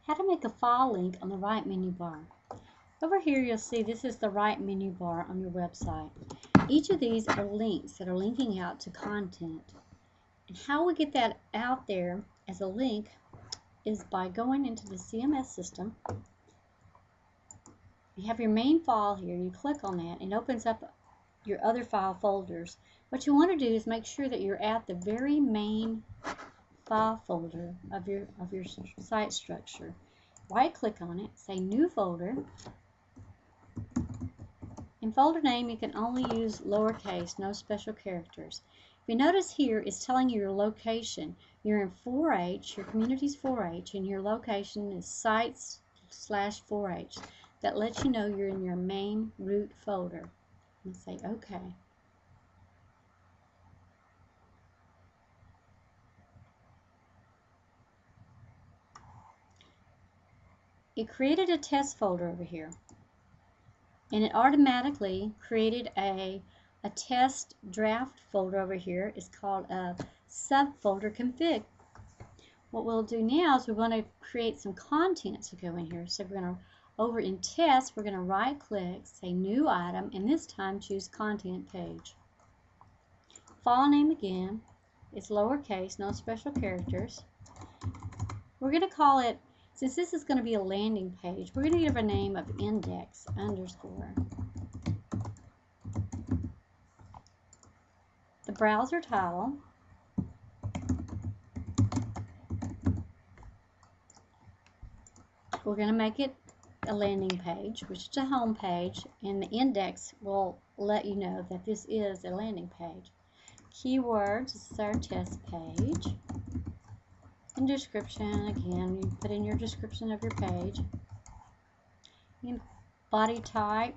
How to make a file link on the right menu bar. Over here you'll see this is the right menu bar on your website. Each of these are links that are linking out to content. And how we get that out there as a link is by going into the CMS system. You have your main file here, you click on that and it opens up your other file folders. What you want to do is make sure that you're at the very main file folder of your site structure. Right click on it, say new folder. In folder name you can only use lowercase, no special characters. If you notice here it's telling you your location. You're in 4H, your community's 4H, and your location is sites/4H. That lets you know you're in your main root folder. And say OK. It created a test folder over here, and it automatically created a test draft folder over here. It's called a subfolder config. What we'll do now is we want to create some content to go in here. So we're going to, over in test, we're going to right click, say new item, and this time choose content page. File name again is lowercase, no special characters. We're going to call it, since this is going to be a landing page, we're going to give a name of index underscore. The browser title. We're going to make it a landing page, which is a home page, and the index will let you know that this is a landing page. Keywords, this is our test page. And description, again, you put in your description of your page. And body type.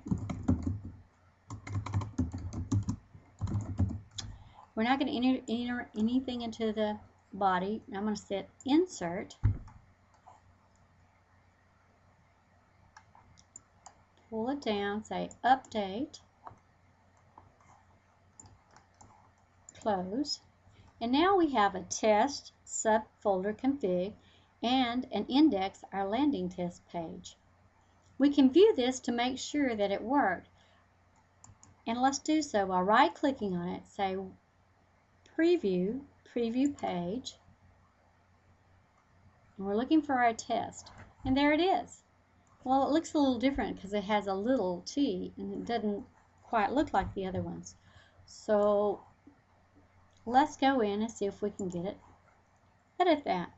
We're not going to enter anything into the body. I'm going to set insert. Pull it down, say update. Close. And now we have a test subfolder config and an index, our landing test page. We can view this to make sure that it worked. And let's do so by right clicking on it, say preview page. And we're looking for our test. And there it is. Well, it looks a little different because it has a little T and it doesn't quite look like the other ones. So let's go in and see if we can get it. Edit that.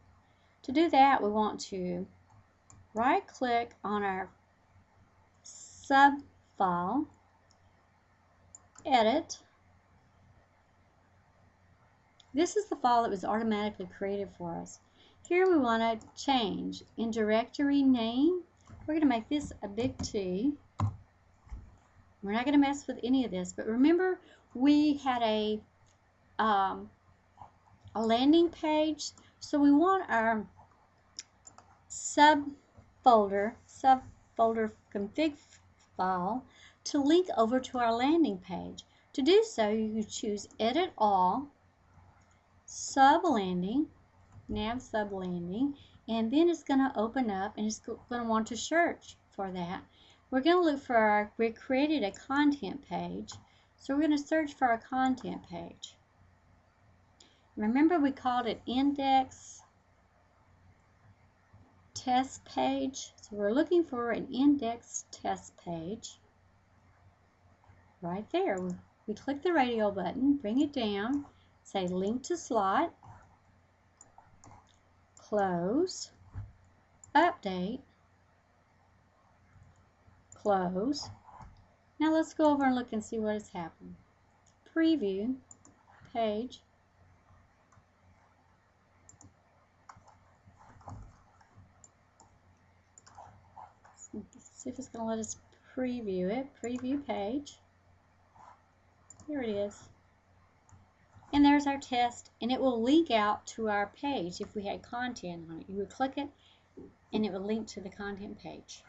To do that, we want to right click on our sub file, edit. This is the file that was automatically created for us. Here we want to change in directory name. We're going to make this a big T. We're not going to mess with any of this, but remember we had a landing page, so we want our subfolder config file to link over to our landing page. To do so, you choose Edit All, Sub Landing, Nav Sub Landing, and then it's going to open up and it's going to want to search for that. We're going to look for we created a content page, so we're going to search for our content page. Remember we called it index test page, so we're looking for an index test page. Right there, we click the radio button, bring it down, say link to slot, close, update, close. Now let's go over and look and see what has happened. Preview page. Let's see if it's going to let us preview it. Preview page. Here it is. And there's our test, and it will link out to our page if we had content on it. You would click it, and it would link to the content page.